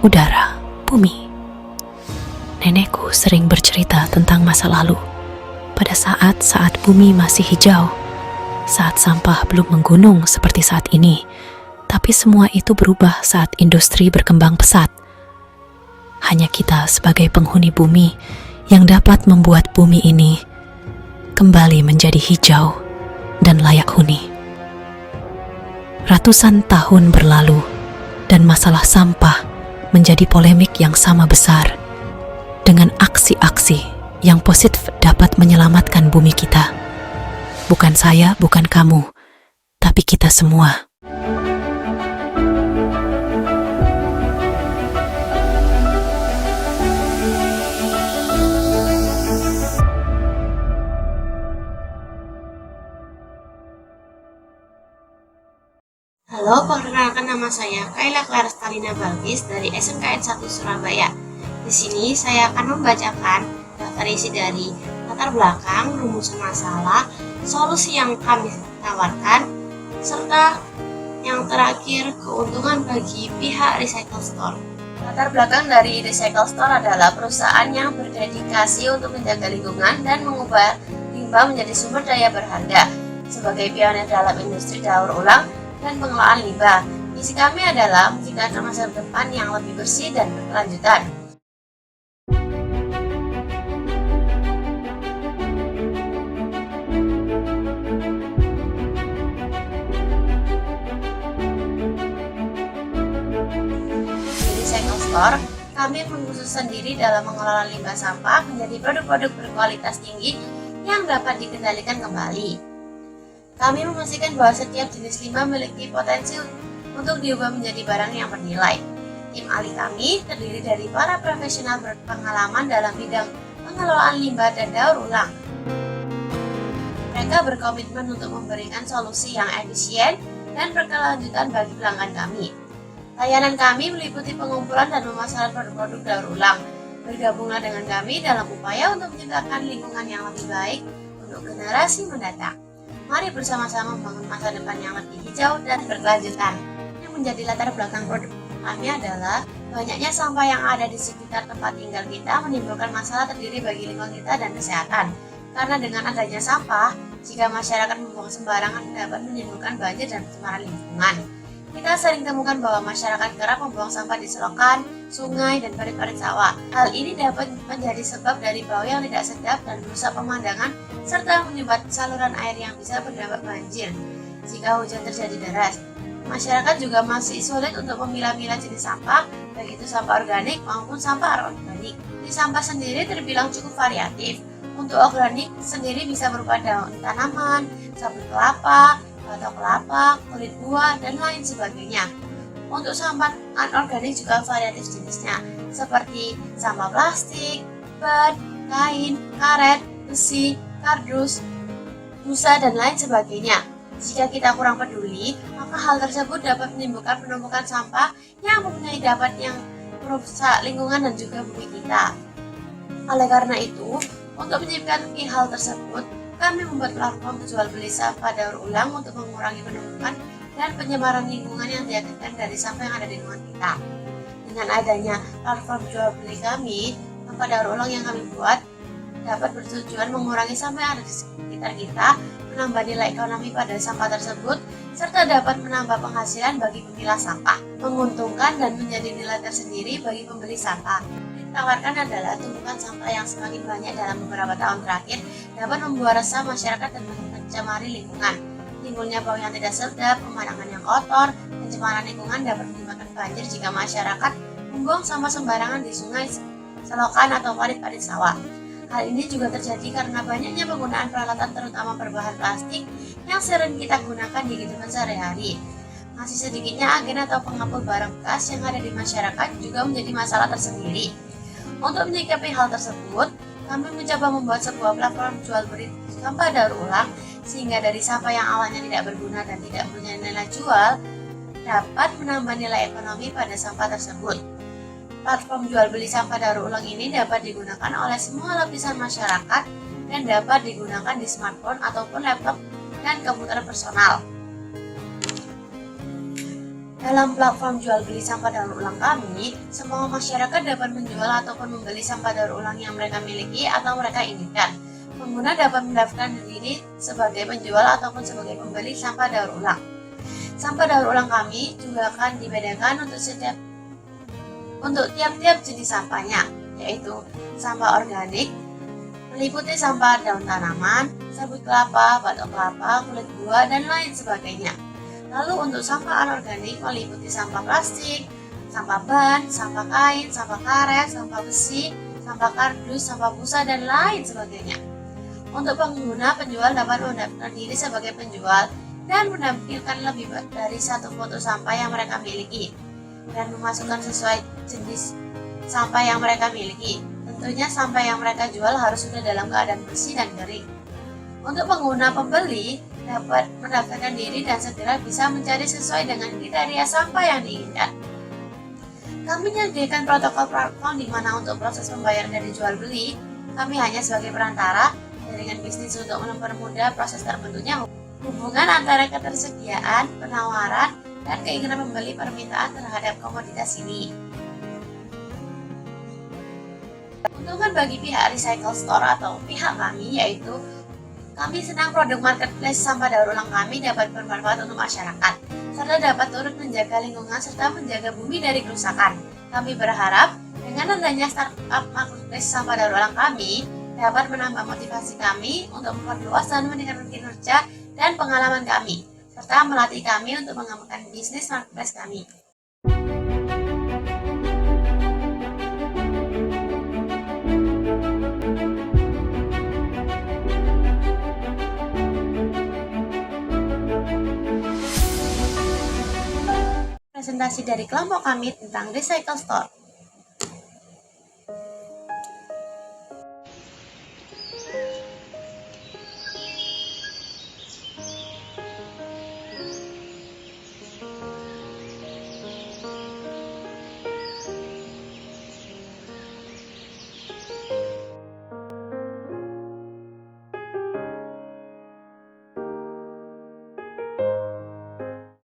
udara, bumi. Nenekku sering bercerita tentang masa lalu, pada saat-saat bumi masih hijau, saat sampah belum menggunung seperti saat ini, tapi semua itu berubah saat industri berkembang pesat. Hanya kita sebagai penghuni bumi yang dapat membuat bumi ini kembali menjadi hijau dan layak huni. Ratusan tahun berlalu dan masalah sampah menjadi polemik yang sama besar. Dengan aksi-aksi yang positif dapat menyelamatkan bumi kita. Bukan saya, bukan kamu, tapi kita semua. Halo, perkenalkan nama saya Kaila Clara Stalina Balkis dari SMKN 1 Surabaya. Di sini saya akan membacakan daftar isi dari latar belakang, rumusan masalah, solusi yang kami tawarkan, serta yang terakhir keuntungan bagi pihak Recycle Store. Latar belakang dari Recycle Store adalah perusahaan yang berdedikasi untuk menjaga lingkungan dan mengubah limbah menjadi sumber daya berharga. Sebagai pionir dalam industri daur ulang dan pengelolaan limbah, misi kami adalah menciptakan masa depan yang lebih bersih dan berkelanjutan. Di Recycle Store, kami mengkhusus sendiri dalam mengelola limbah sampah menjadi produk-produk berkualitas tinggi yang dapat dikendalikan kembali. Kami memastikan bahwa setiap jenis limbah memiliki potensi untuk diubah menjadi barang yang bernilai. Tim ahli kami terdiri dari para profesional berpengalaman dalam bidang pengelolaan limbah dan daur ulang. Mereka berkomitmen untuk memberikan solusi yang efisien dan berkelanjutan bagi pelanggan kami. Layanan kami meliputi pengumpulan dan pemasaran produk-produk daur ulang. Bergabunglah dengan kami dalam upaya untuk menciptakan lingkungan yang lebih baik untuk generasi mendatang. Mari bersama-sama membangun masa depan yang lebih hijau dan berkelanjutan. Yang menjadi latar belakang produk kami adalah banyaknya sampah yang ada di sekitar tempat tinggal kita menimbulkan masalah terdiri bagi lingkungan kita dan kesehatan. Karena dengan adanya sampah, jika masyarakat membuang sembarangan dapat menimbulkan banjir dan pencemaran lingkungan. Kita sering temukan bahwa masyarakat kerap membuang sampah di selokan, sungai, dan parit-parit sawah. Hal ini dapat menjadi sebab dari bau yang tidak sedap dan merusak pemandangan, serta menyumbat saluran air yang bisa berdampak banjir jika hujan terjadi deras. Masyarakat juga masih sulit untuk memilah-milah jenis sampah, baik itu sampah organik maupun sampah anorganik. Di sampah sendiri terbilang cukup variatif. Untuk organik sendiri bisa berupa daun tanaman, sabut kelapa, batok kelapa, kulit buah, dan lain sebagainya. Untuk sampah anorganik juga variatif jenisnya, seperti sampah plastik, ban, kain, karet, besi, kardus, busa, dan lain sebagainya. Jika kita kurang peduli, maka hal tersebut dapat menimbulkan penumpukan sampah yang mempunyai dampak yang merusak lingkungan dan juga bumi kita. Oleh karena itu, untuk menyikapi hal tersebut, kami membuat platform jual beli sampah daur ulang untuk mengurangi penumpukan dan pencemaran lingkungan yang diakibatkan dari sampah yang ada di lingkungan kita. Dengan adanya platform jual beli kami, sampah daur ulang yang kami buat dapat bertujuan mengurangi sampah yang ada di sekitar kita, menambah nilai ekonomi pada sampah tersebut, serta dapat menambah penghasilan bagi pemilah sampah, menguntungkan dan menjadi nilai tersendiri bagi pembeli sampah. Tawarkan adalah tumpukan sampah yang semakin banyak dalam beberapa tahun terakhir dapat membuat resah masyarakat dan mencemari lingkungan. Timbulnya bau yang tidak sedap, pemandangan yang kotor, pencemaran lingkungan dapat menyebabkan banjir jika masyarakat membuang sampah sembarangan di sungai, selokan, atau parit-parit sawah. Hal ini juga terjadi karena banyaknya penggunaan peralatan terutama berbahan plastik yang sering kita gunakan di kehidupan sehari-hari. Masih sedikitnya agen atau pengapul barang bekas yang ada di masyarakat juga menjadi masalah tersendiri. Untuk menyikapi hal tersebut, kami mencoba membuat sebuah platform jual beli sampah daur ulang sehingga dari sampah yang awalnya tidak berguna dan tidak punya nilai jual dapat menambah nilai ekonomi pada sampah tersebut. Platform jual beli sampah daur ulang ini dapat digunakan oleh semua lapisan masyarakat dan dapat digunakan di smartphone ataupun laptop dan komputer personal. Dalam platform jual beli sampah daur ulang kami, semua masyarakat dapat menjual ataupun membeli sampah daur ulang yang mereka miliki atau mereka inginkan. Pengguna dapat mendaftarkan diri sebagai penjual ataupun sebagai pembeli sampah daur ulang. Sampah daur ulang kami juga akan dibedakan untuk tiap-tiap jenis sampahnya, yaitu sampah organik, meliputi sampah daun tanaman, sabut kelapa, batok kelapa, kulit buah, dan lain sebagainya. Lalu untuk sampah anorganik meliputi sampah plastik, sampah ban, sampah kain, sampah karet, sampah besi, sampah kardus, sampah busa, dan lain sebagainya. Untuk pengguna, penjual dapat mendaftarkan diri sebagai penjual dan menampilkan lebih dari satu foto sampah yang mereka miliki dan memasukkan sesuai jenis sampah yang mereka miliki. Tentunya sampah yang mereka jual harus sudah dalam keadaan bersih dan kering. Untuk pengguna pembeli dapat mendaftarkan diri dan segera bisa mencari sesuai dengan kriteria sampah yang diinginkan. Kami menyediakan protokol platform di mana untuk proses pembayaran dari jual beli, kami hanya sebagai perantara jaringan bisnis untuk mempermudah proses terbentuknya hubungan antara ketersediaan, penawaran, dan keinginan pembeli permintaan terhadap komoditas ini. Keuntungan bagi pihak recycle store atau pihak kami yaitu kami senang produk marketplace sampah daur ulang kami dapat bermanfaat untuk masyarakat, serta dapat turut menjaga lingkungan serta menjaga bumi dari kerusakan. Kami berharap dengan adanya startup marketplace sampah daur ulang kami dapat menambah motivasi kami untuk memperluas dan meningkatkan kinerja dan pengalaman kami, serta melatih kami untuk mengembangkan bisnis marketplace kami. Presentasi dari kelompok kami tentang Recycle Store.